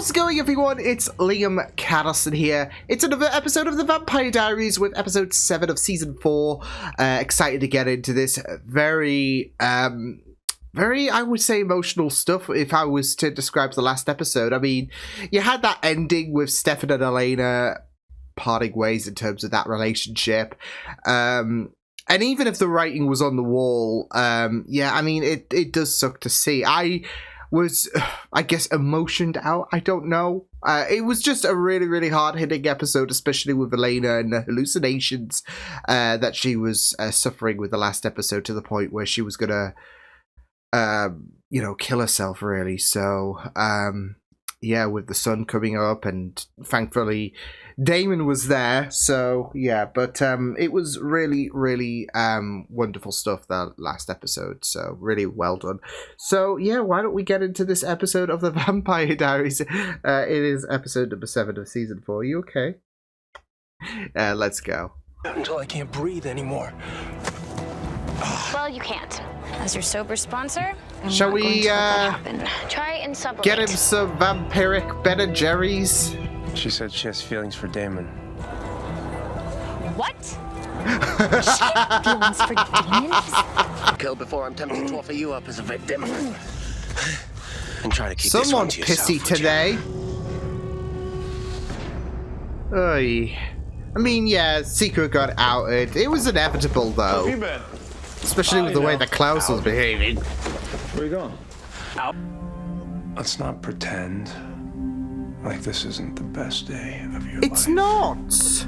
How's it going, everyone? It's Liam Caddleson here. It's another episode of the Vampire Diaries with episode 7 of season 4. Excited to get into this very, I would say, emotional stuff if I was to describe the last episode. I mean, you had that ending with Stefan and Elena parting ways in terms of that relationship. And even if the writing was on the wall, yeah, I mean, it does suck to see. I was, I guess, emotioned out. I don't know. It was just a really, really hard-hitting episode, especially with Elena and the hallucinations that she was suffering with the last episode, to the point where she was gonna, you know, kill herself, really. So, yeah, with the sun coming up, and thankfully Damon was there. So, yeah, but it was really, really wonderful stuff, that last episode. So, really well done. So, yeah, why don't we get into this episode of the Vampire Diaries? It is episode number 7 of season 4. Are you okay? Let's go. Until I can't breathe anymore. Well, you can't. As your sober sponsor, Shall we try and supplement. get him some vampiric Ben & Jerry's? She said she has feelings for Damon. What? She has feelings for demons? Kill before I'm tempted to offer you up as a victim. And try to keep Someone this one to yourself, pissy would you? today. Oy. I mean, yeah, Secret got outed. It was inevitable, though. Where you been? Especially with the way that Klaus was behaving. Where you going? Let's not pretend like this isn't the best day of your It's life. not.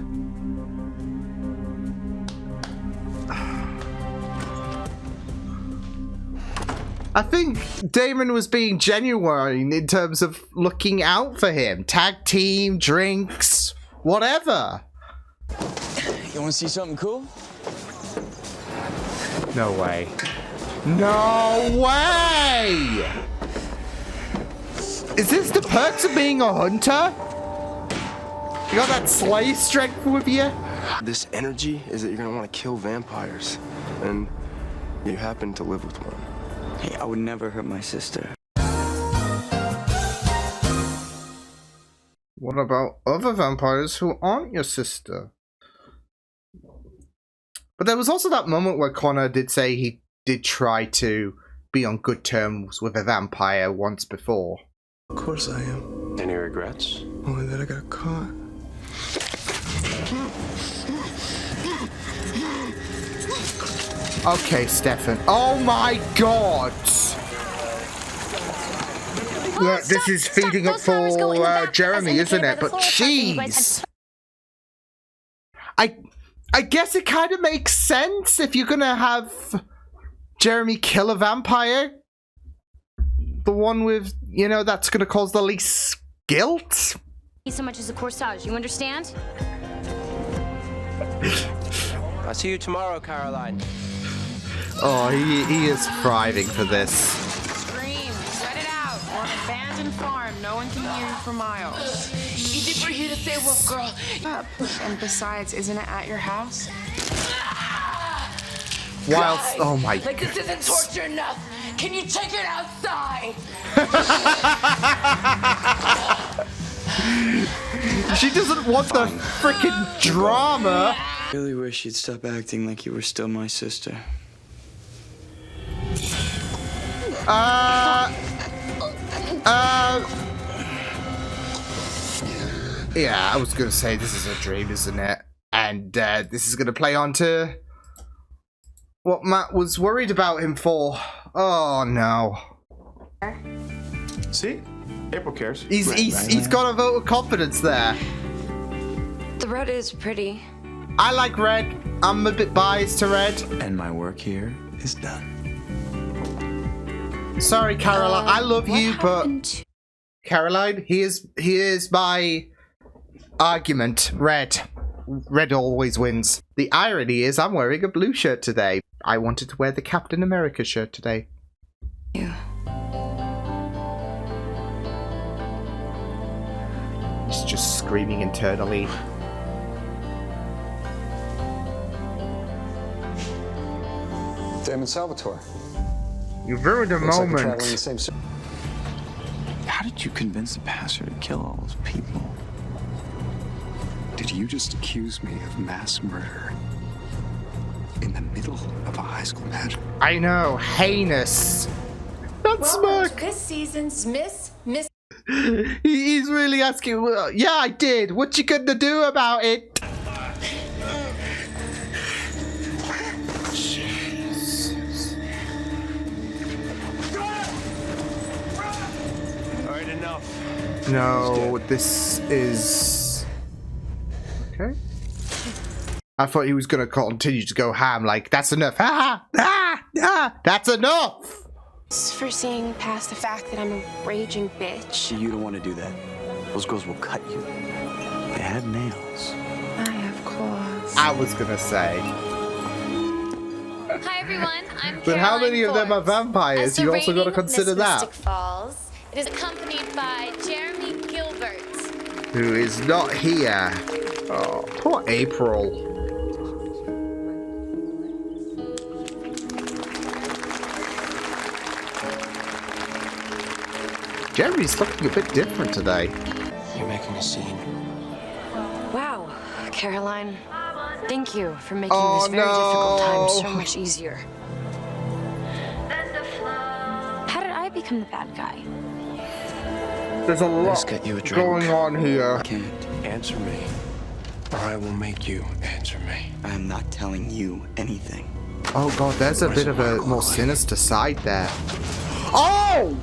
I think Damon was being genuine in terms of looking out for him. Tag team, drinks, whatever. You want to see something cool? No way. No way! Is this the perks of being a hunter? You got that slay strength with you? This energy is that you're gonna want to kill vampires, and you happen to live with one. Hey, I would never hurt my sister. What about other vampires who aren't your sister? But there was also that moment where Connor did say he did try to be on good terms with a vampire once before. Of course I am. Any regrets? Only that I got caught. Okay, Stefan. Oh my god! Look, this is feeding up for Jeremy, isn't it? But jeez! I guess it kind of makes sense if you're gonna have Jeremy kill a vampire. The one with, you know, that's gonna cause the least guilt. So much as a corsage, you understand? I'll see you tomorrow, Caroline. Oh, he is thriving for this. Scream, let it out. We're on an abandoned farm. No one can hear you for miles. Easy for you to say, wolf girl. Up. And besides, isn't it at your house? Whilst, oh my Like this isn't torture enough. Can you take it outside? She doesn't want the freaking drama. I really wish you'd stop acting like you were still my sister. Yeah, I was gonna say this is a dream, isn't it? And this is gonna play on to what Matt was worried about him for. Oh no. See? April cares. He's got a vote of confidence there. The red is pretty. I like red. I'm a bit biased to red. And my work here is done. Sorry, Caroline. I love you, but Caroline, here's my argument. Red. Red always wins. The irony is I'm wearing a blue shirt today. I wanted to wear the Captain America shirt today. Yeah. He's just screaming internally. Damon Salvatore. You ruined a Looks like we're moment. traveling the same. How How did you convince the pastor to kill all those people? Did you just accuse me of mass murder in the middle of a high school pageant? I know, heinous. Not smirk. This season's Miss. He's really asking. Well, yeah, I did. What you gonna do about it? Jesus. All right, enough. No, this is okay. I thought he was gonna continue to go ham. Like that's enough. That's enough. For seeing past the fact that I'm a raging bitch. You don't want to do that. Those girls will cut you. They have nails. I have claws. I was gonna say. Hi everyone, I'm But how many of them are Forbes. vampires? As the You also got to reigning consider Miss that. Mystic Falls, it is accompanied by Jeremy Gilbert. Who is not here? Oh, poor April. Jeremy's looking a bit different today. You're making a scene. Wow, Caroline. Thank you for making Oh, this very difficult time no. so much easier. How did I become the bad guy? There's a Let's lot get you a drink. going on here. I can't. Answer me, or I will make you answer me. I am not telling you anything. Oh god, there's a bit of a more sinister side there. Oh!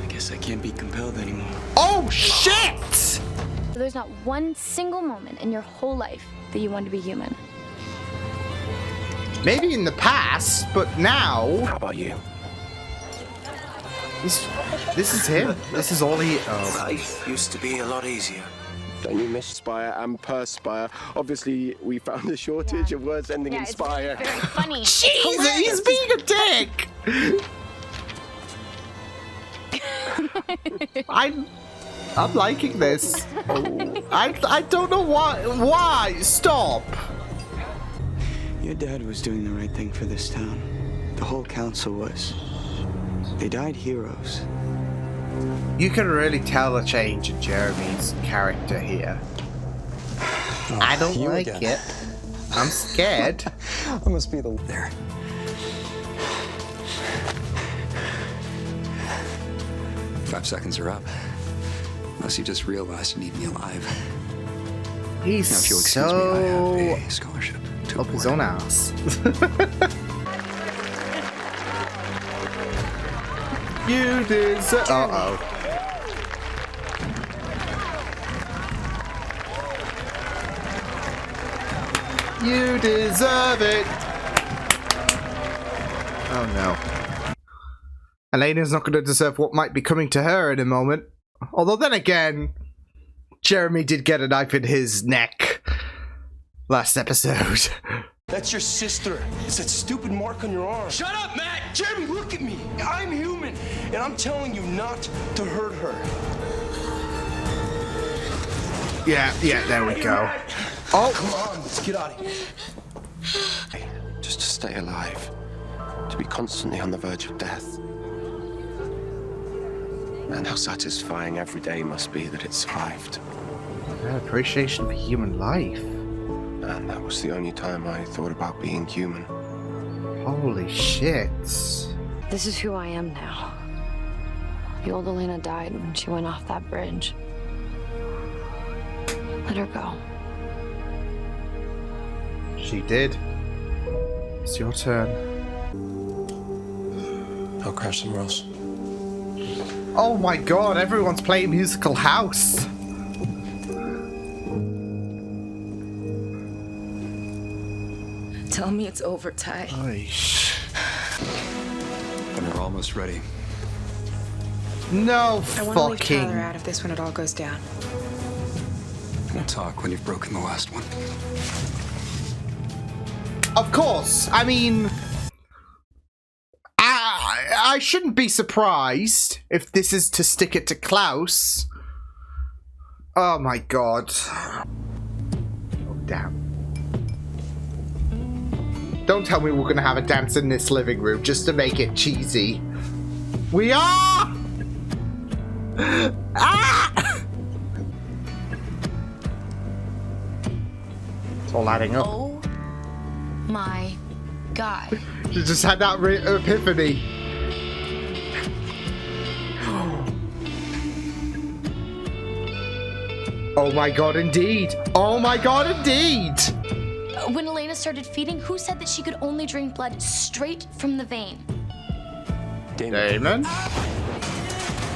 I guess I can't be compelled anymore. Oh shit! So there's not one single moment in your whole life that you want to be human. Maybe in the past, but now How about you? this is him. This is all he. Oh. Life used to be a lot easier. Don't you miss spire and perspire? Obviously, we found a shortage of words ending in It's spire. very funny. Jesus, he's being a dick. I'm liking this. I don't know why. Why? Stop. Your dad was doing the right thing for this town. The whole council was. They died heroes. You can really tell a change in Jeremy's character here. I don't you like again. it. I'm scared. I must be the there. 5 seconds are up. Unless you just realized you need me alive. He's Now, if you'll excuse me, I so have a scholarship to up his award. own ass. You deserve. Uh-oh. You deserve it. Oh no. Elena's not going to deserve what might be coming to her in a moment. Although then again, Jeremy did get a knife in his neck last episode. That's your sister. It's that stupid mark on your arm. Shut up, Matt! Jeremy, look at me! I'm human, and I'm telling you not to hurt her. Yeah, there we go. Oh! Come on, let's get out of here. Just to stay alive. To be constantly on the verge of death. And how satisfying every day must be that it survived. Yeah, appreciation for human life. And that was the only time I thought about being human. Holy shit. This is who I am now. The old Elena died when she went off that bridge. Let her go. She did. It's your turn. I'll crash somewhere else. Oh my god, everyone's playing Musical House. Tell me it's over, Ty. When we're almost ready. No I want to leave fucking. Tyler out of this when it all goes down. We'll talk when you've broken the last one. Of course. I mean, I shouldn't be surprised if this is to stick it to Klaus. Oh my god. Oh, damn. Don't tell me we're gonna have a dance in this living room just to make it cheesy. We are! Ah! It's all adding up. Oh my God. She just had that epiphany. Oh my God, indeed. Oh my God, indeed. When Elena started feeding, who said that she could only drink blood straight from the vein? Damon?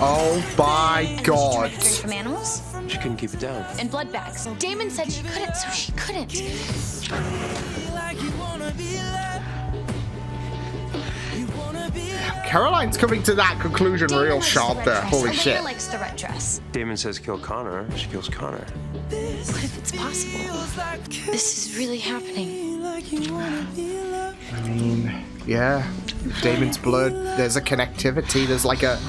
Oh my God. She tried to drink from animals? She couldn't keep it down. And blood bags. Damon said she couldn't, so she couldn't. Caroline's coming to that conclusion Damon real likes sharp the there. red dress. Holy Elena shit. likes the red dress. Damon says kill Connor. She kills Connor. What if it's possible? This is really happening. I mean, yeah. Damon's blood, there's a connectivity, there's like a...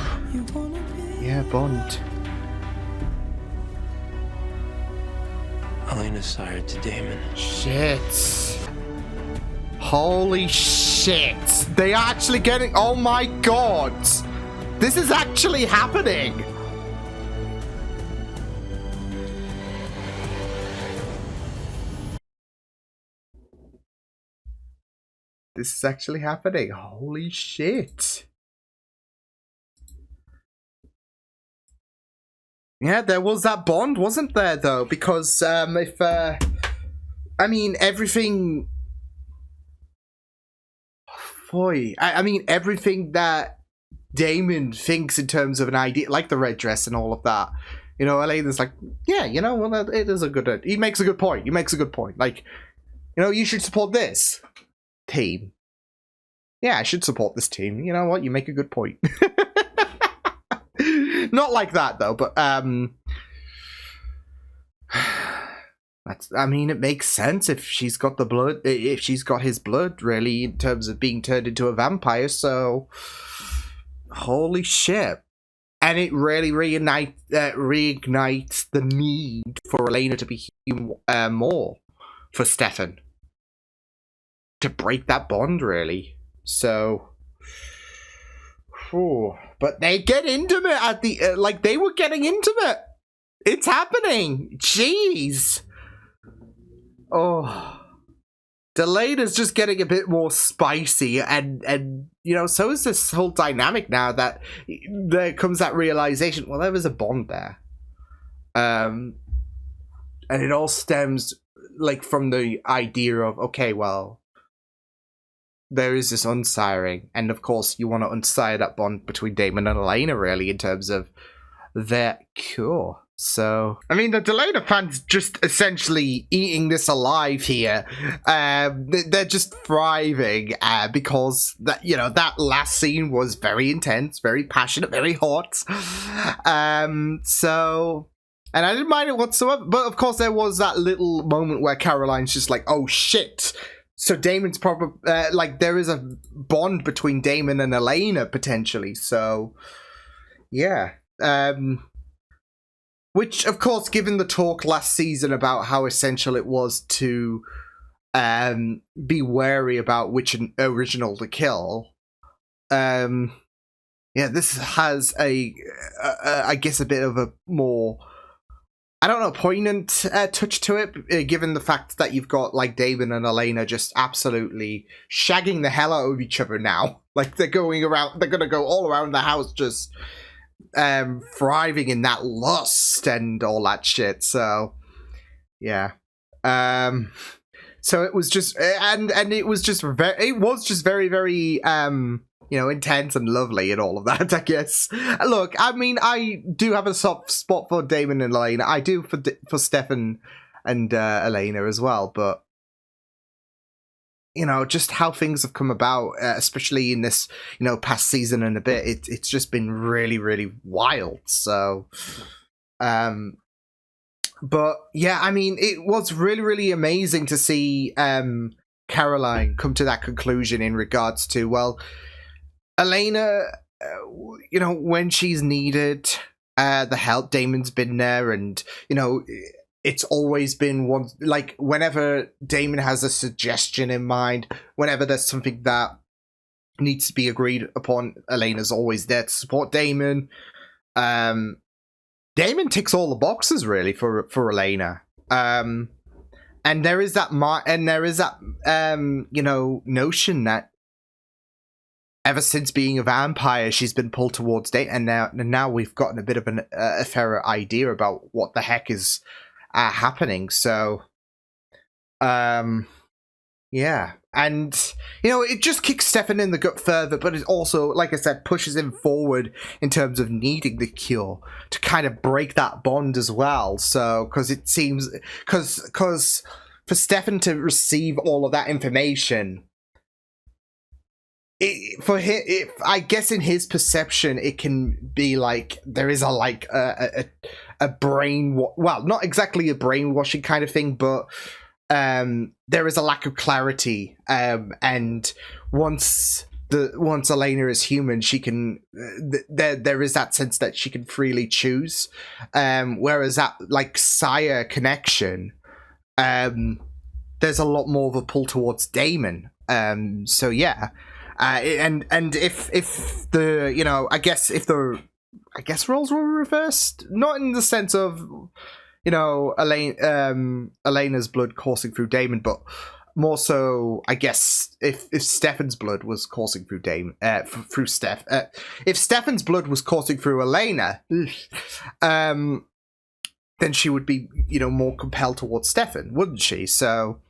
Yeah, bond. Elena's sired to Damon. Shit. Holy shit. They are actually getting... Oh my God. This is actually happening. This is actually happening. Holy shit. Yeah, there was that bond, wasn't there, though? Because, if, I mean, everything... Boy, I mean, everything that Damon thinks in terms of an idea, like the red dress and all of that, you know, Elena's like, yeah, you know, well, it is a good... He makes a good point. He makes a good point. Like, you know, you should support this team. Yeah, I should support this team. You know what? You make a good point. Not like that, though, but, that's, I mean, it makes sense if she's got the blood, if she's got his blood, really, in terms of being turned into a vampire, so... Holy shit. And it really reignites the need for Elena to be more for Stefan. To break that bond, really. So... Whew. But they get intimate at the... like, they were getting intimate. It's happening. Jeez. Oh. Elena's just getting a bit more spicy, and you know, so is this whole dynamic now that there comes that realization, well, there was a bond there. And it all stems, like, from the idea of, okay, well, there is this unsiring, and of course you want to unsire that bond between Damon and Elena, really, in terms of their cure. So, I mean, the Delena fans just essentially eating this alive here. They're just thriving because that, you know, that last scene was very intense, very passionate, very hot. So, and I didn't mind it whatsoever. But of course, there was that little moment where Caroline's just like, "Oh shit." So Damon's probably like, there is a bond between Damon and Elena potentially. So, yeah. Which, of course, given the talk last season about how essential it was to be wary about which original to kill, yeah, this has I guess, a bit of a more, I don't know, poignant touch to it, given the fact that you've got, like, Damon and Elena just absolutely shagging the hell out of each other now. Like, they're going to go all around the house just... thriving in that lust and all that shit. So yeah, so it was just and it was just very very you know, intense and lovely and all of that, I guess. Look, I mean, I do have a soft spot for Damon and Elena. I do for Stefan and Elena as well, but you know, just how things have come about, especially in this, you know, past season and a bit, it's just been really, really wild. So, but yeah, I mean, it was really, really amazing to see Caroline come to that conclusion in regards to, well, Elena, you know, when she's needed the help, Damon's been there, and, you know, it's always been one, like, whenever Damon has a suggestion in mind, whenever there's something that needs to be agreed upon, Elena's always there to support Damon. Damon ticks all the boxes really for Elena. And there is that you know, notion that ever since being a vampire, she's been pulled towards Damon, and now we've gotten a bit of a fairer idea about what the heck is happening. So, yeah, and you know, it just kicks Stefan in the gut further, but it also, like I said, pushes him forward in terms of needing the cure to kind of break that bond as well. So, because it seems, because for Stefan to receive all of that information, I guess in his perception, it can be like there is a brain, well, not exactly a brainwashing kind of thing, but there is a lack of clarity, and once Elena is human, she can there is that sense that she can freely choose, whereas that like sire connection, there's a lot more of a pull towards Damon. So yeah. And if the, you know, I guess roles were reversed, not in the sense of, you know, Elena's blood coursing through Damon, but more so, I guess, if Stefan's blood was coursing through Damon, through Steph, if Stefan's blood was coursing through Elena, then she would be, you know, more compelled towards Stefan, wouldn't she? So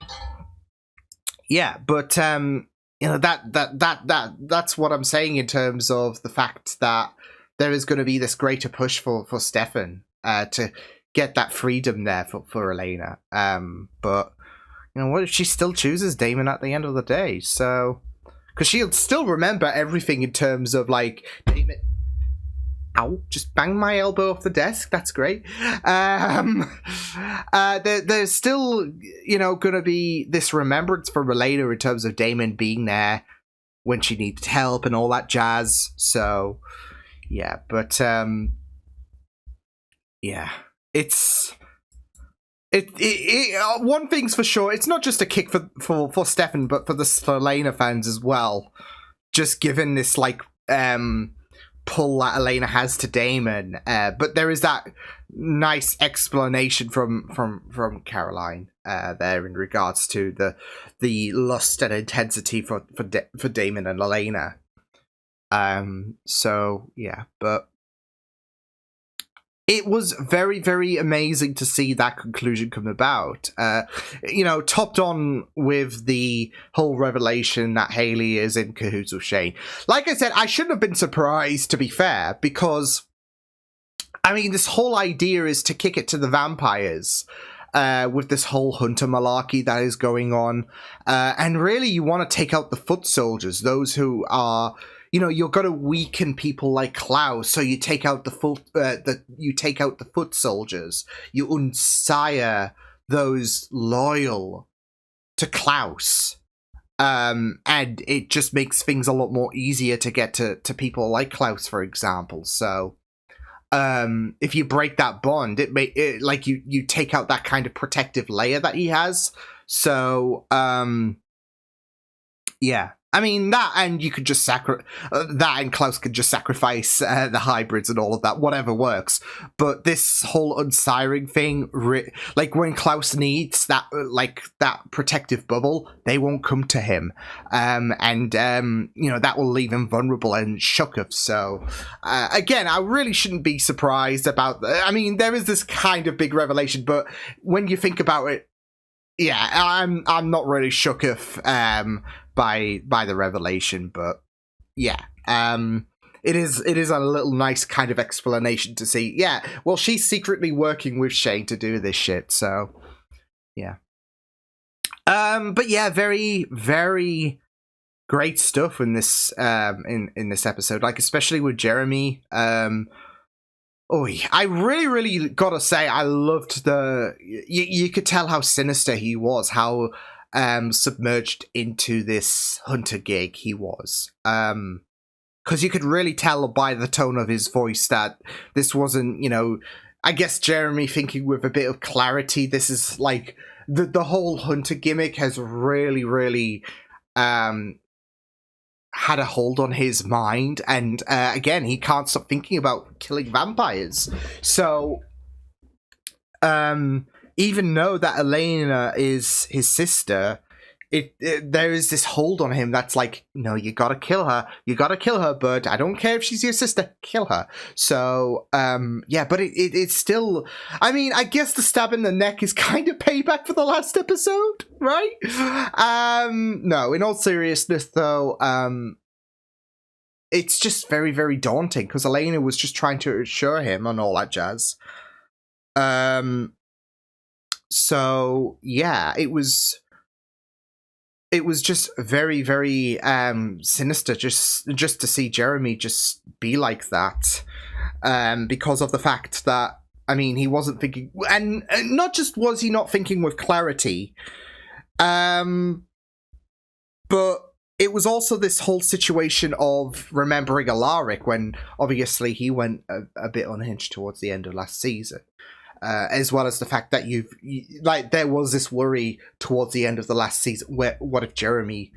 yeah, but you know, that's what I'm saying in terms of the fact that there is going to be this greater push for Stefan to get that freedom there for Elena. But you know, what if she still chooses Damon at the end of the day? So, because she'll still remember everything in terms of like Damon. Ow, just banged my elbow off the desk. That's great. There's still, you know, going to be this remembrance for Elena in terms of Damon being there when she needed help and all that jazz. So, yeah, but, yeah, one thing's for sure, it's not just a kick for Stefan, but for Elena fans as well. Just given this, like, pull that Elena has to Damon, but there is that nice explanation from Caroline there in regards to the lust and intensity for Damon and Elena. So yeah, but it was very, very amazing to see that conclusion come about. You know, topped on with the whole revelation that Haley is in cahoots with Shane. Like I said, I shouldn't have been surprised, to be fair, because, I mean, this whole idea is to kick it to the vampires with this whole hunter malarkey that is going on. And really, you want to take out the foot soldiers, those who are... You know, you're going to weaken people like Klaus, so you take out the foot soldiers. You unsire those loyal to Klaus, and it just makes things a lot more easier to get to people like Klaus, for example. So, if you break that bond, like you take out that kind of protective layer that he has. So, yeah. I mean, that, and you could just that and Klaus could just sacrifice the hybrids and all of that, whatever works. But this whole unsiring thing, like when Klaus needs that, like that protective bubble, they won't come to him. You know, that will leave him vulnerable and shooketh. So, again, I really shouldn't be surprised about I mean, there is this kind of big revelation, but when you think about it, yeah, I'm not really shooketh, by the revelation, but yeah, it is a little nice kind of explanation to see. Yeah, well, she's secretly working with Shane to do this shit, so yeah. But yeah, very, very great stuff in this in this episode, like especially with Jeremy. I really gotta say, I loved you could tell how sinister he was, how submerged into this hunter gig he was, because you could really tell by the tone of his voice that this wasn't, you know, I guess Jeremy thinking with a bit of clarity. This is like the whole hunter gimmick has really had a hold on his mind, and again, he can't stop thinking about killing vampires. So, even though that Elena is his sister, there is this hold on him that's like, no, you gotta kill her, bud. I don't care if she's your sister, kill her. So, yeah, but it's still, I mean, I guess the stab in the neck is kind of payback for the last episode, right? No, in all seriousness, though, it's just very, very daunting, because Elena was just trying to assure him and all that jazz. So, yeah, it was just very, very sinister just to see Jeremy just be like that, because of the fact that, I mean, he wasn't thinking, and not just was he not thinking with clarity, but it was also this whole situation of remembering Alaric, when obviously he went a bit unhinged towards the end of last season. As well as the fact that there was this worry towards the end of the last season, where what if Jeremy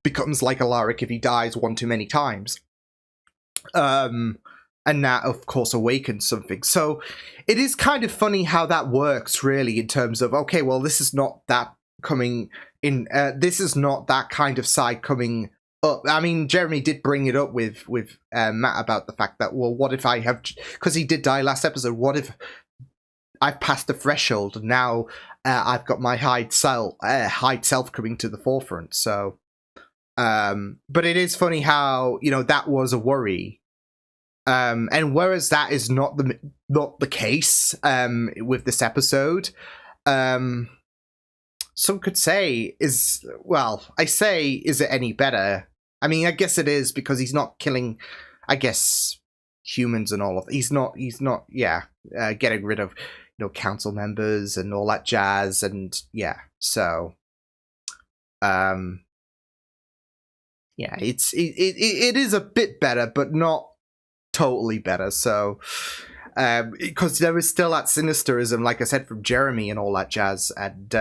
becomes like Alaric if he dies one too many times? And that, of course, awakens something. So it is kind of funny how that works, really, in terms of, okay, well, this is not that coming in, this is not that kind of side coming up. I mean, Jeremy did bring it up with Matt about the fact that, well, what if I have, because he did die last episode, what if I've passed the threshold, and now I've got my hide self coming to the forefront. So, but it is funny how, you know, that was a worry, and whereas that is not the case with this episode, some could say is it any better? I mean, I guess it is, because he's not killing, I guess, humans and all of. He's not getting rid of, you know, council members and all that jazz, and yeah, so yeah, it is a bit better, but not totally better. So because there is still that sinisterism, like I said, from Jeremy and all that jazz, and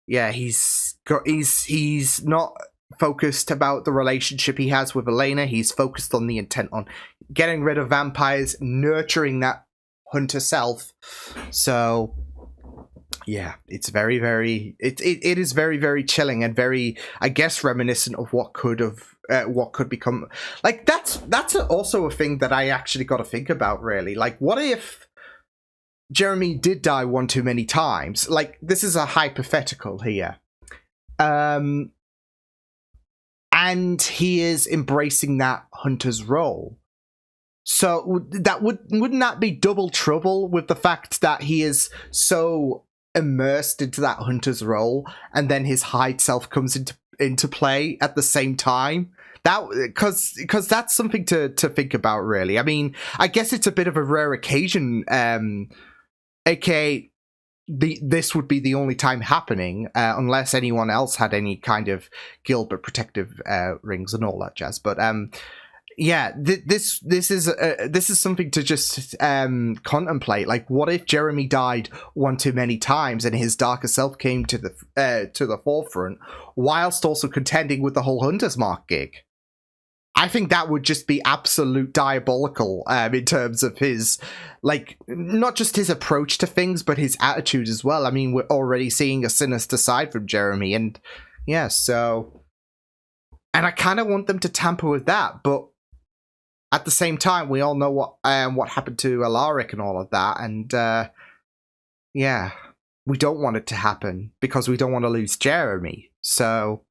yeah, he's not focused about the relationship he has with Elena. He's focused on the intent on getting rid of vampires, nurturing that hunter self. So yeah, it's very, very, it is very, very chilling, and very, I guess, reminiscent of what could become. Like, that's also a thing that I actually got to think about, really. Like, what if Jeremy did die one too many times? Like, this is a hypothetical here, and he is embracing that hunter's role. So that wouldn't that be double trouble, with the fact that he is so immersed into that hunter's role, and then his hide self comes into play at the same time? That, because that's something to think about, really. I mean, I guess it's a bit of a rare occasion, aka this would be the only time happening, unless anyone else had any kind of Gilbert protective rings and all that jazz. But yeah, this is something to just contemplate. Like, what if Jeremy died one too many times, and his darker self came to the forefront, whilst also contending with the whole Hunter's Mark gig? I think that would just be absolute diabolical, in terms of his, like, not just his approach to things, but his attitude as well. I mean, we're already seeing a sinister side from Jeremy, and yeah, so, and I kind of want them to tamper with that, but at the same time, we all know what happened to Alaric and all of that, and yeah, we don't want it to happen, because we don't want to lose Jeremy. So,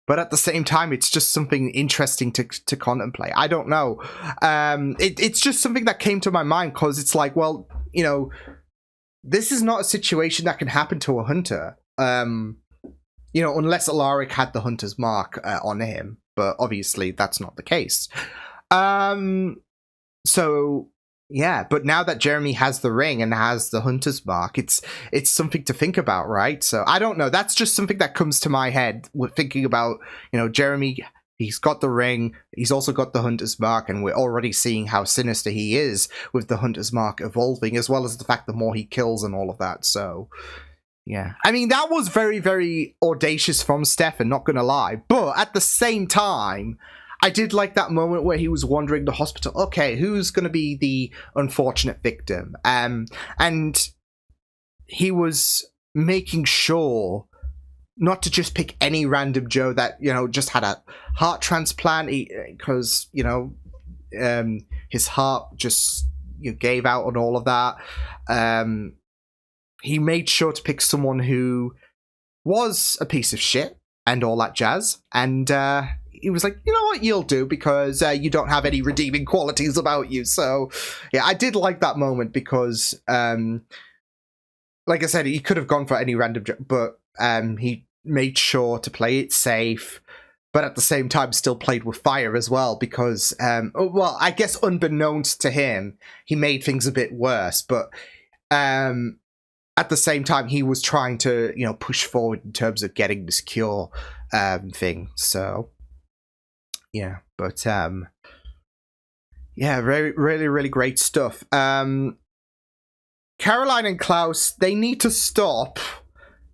but at the same time, it's just something interesting to contemplate. I don't know. It's just something that came to my mind, because it's like, well, you know, this is not a situation that can happen to a hunter. You know, unless Alaric had the hunter's mark on him, but obviously that's not the case. So yeah, but now that Jeremy has the ring and has the hunter's mark, it's something to think about, right? So I don't know. That's just something that comes to my head with thinking about, you know, Jeremy. He's got the ring. He's also got the hunter's mark, and we're already seeing how sinister he is with the hunter's mark evolving, as well as the fact the more he kills and all of that. So Yeah. I mean, that was very, very audacious from Stefan, not gonna lie. But at the same time, I did like that moment where he was wandering the hospital. Okay, who's gonna be the unfortunate victim? And he was making sure not to just pick any random Joe that, you know, just had a heart transplant because, you know, his heart just gave out on all of that. He made sure to pick someone who was a piece of shit and all that jazz. And he was like, you know what, you'll do because you don't have any redeeming qualities about you. So, yeah, I did like that moment because, like I said, he could have gone for any random Joe, but he made sure to play it safe, but at the same time still played with fire as well because, well, I guess unbeknownst to him, he made things a bit worse, but at the same time, he was trying to, you know, push forward in terms of getting this cure thing. So, yeah, but yeah, really, really great stuff. Caroline and Klaus, they need to stop.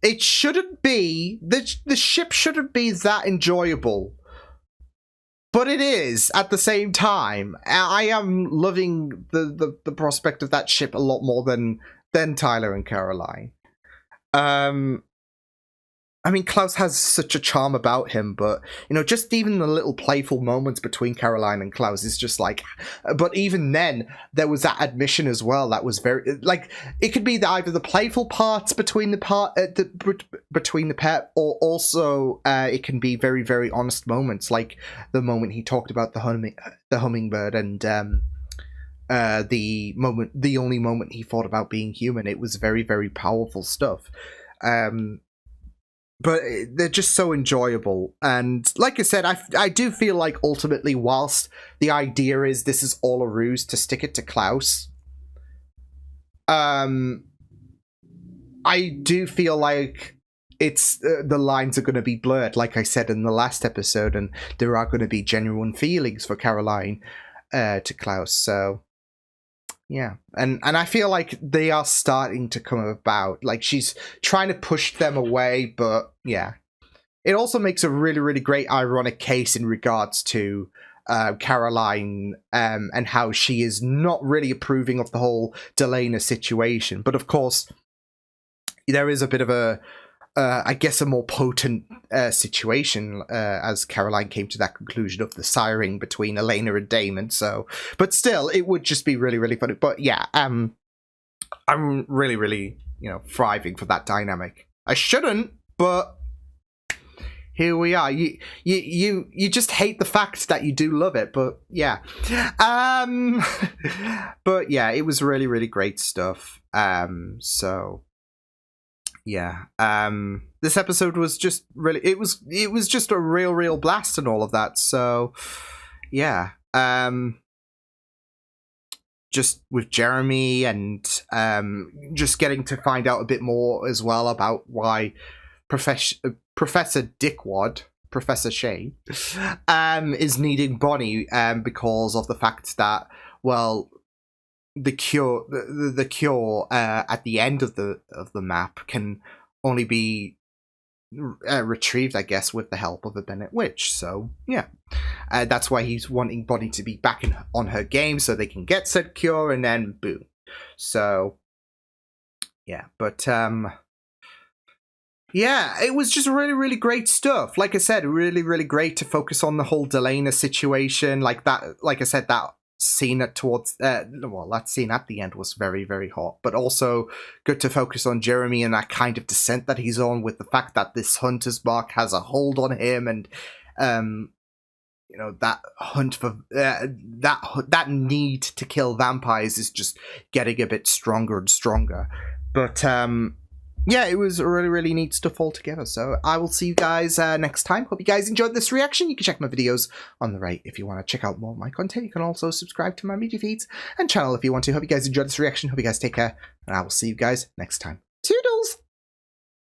It shouldn't be, the ship shouldn't be that enjoyable. But it is, at the same time. I am loving the prospect of that ship a lot more than Tyler and Caroline. I mean, Klaus has such a charm about him, but, you know, just even the little playful moments between Caroline and Klaus is just like... But even then, there was that admission as well that was very... Like, it could be either the playful parts between the pair, or also it can be very, very honest moments, like the moment he talked about the hummingbird and the only moment he thought about being human. It was very, very powerful stuff. But they're just so enjoyable. And like I said, I do feel like ultimately, whilst the idea is this is all a ruse to stick it to Klaus, I do feel like it's the lines are going to be blurred, like I said in the last episode, and there are going to be genuine feelings for Caroline to Klaus. So, yeah, and I feel like they are starting to come about. Like, she's trying to push them away, but yeah. It also makes a really, really great ironic case in regards to Caroline and how she is not really approving of the whole Delana situation. But of course, there is a bit of a, I guess, a more potent situation as Caroline came to that conclusion of the siring between Elena and Damon. So, but still, it would just be really, really funny. But yeah, I'm really, really, you know, thriving for that dynamic. I shouldn't, but here we are. You just hate the fact that you do love it, but yeah. But yeah, it was really, really great stuff. So yeah, this episode was just really, it was just a real blast and all of that. So yeah, just with Jeremy and just getting to find out a bit more as well about why Professor Dickwad, Professor Shane, is needing Bonnie because of the fact that, well, the cure at the end of the map can only be retrieved, I guess, with the help of a Bennett witch. So yeah, that's why he's wanting Bonnie to be back on her game so they can get said cure, and then boom. So yeah, but yeah, it was just really, really great stuff. Like I said, really, really great to focus on the whole Delana situation. Like that, like I said, that scene at towards well, that scene at the end was very, very hot, but also good to focus on Jeremy and that kind of descent that he's on, with the fact that this hunter's mark has a hold on him, and you know, that hunt for that need to kill vampires is just getting a bit stronger and stronger. But yeah, it was really, really neat stuff altogether. So I will see you guys next time. Hope you guys enjoyed this reaction. You can check my videos on the right if you want to check out more of my content. You can also subscribe to my media feeds and channel if you want to. Hope you guys enjoyed this reaction. Hope you guys take care, and I will see you guys next time.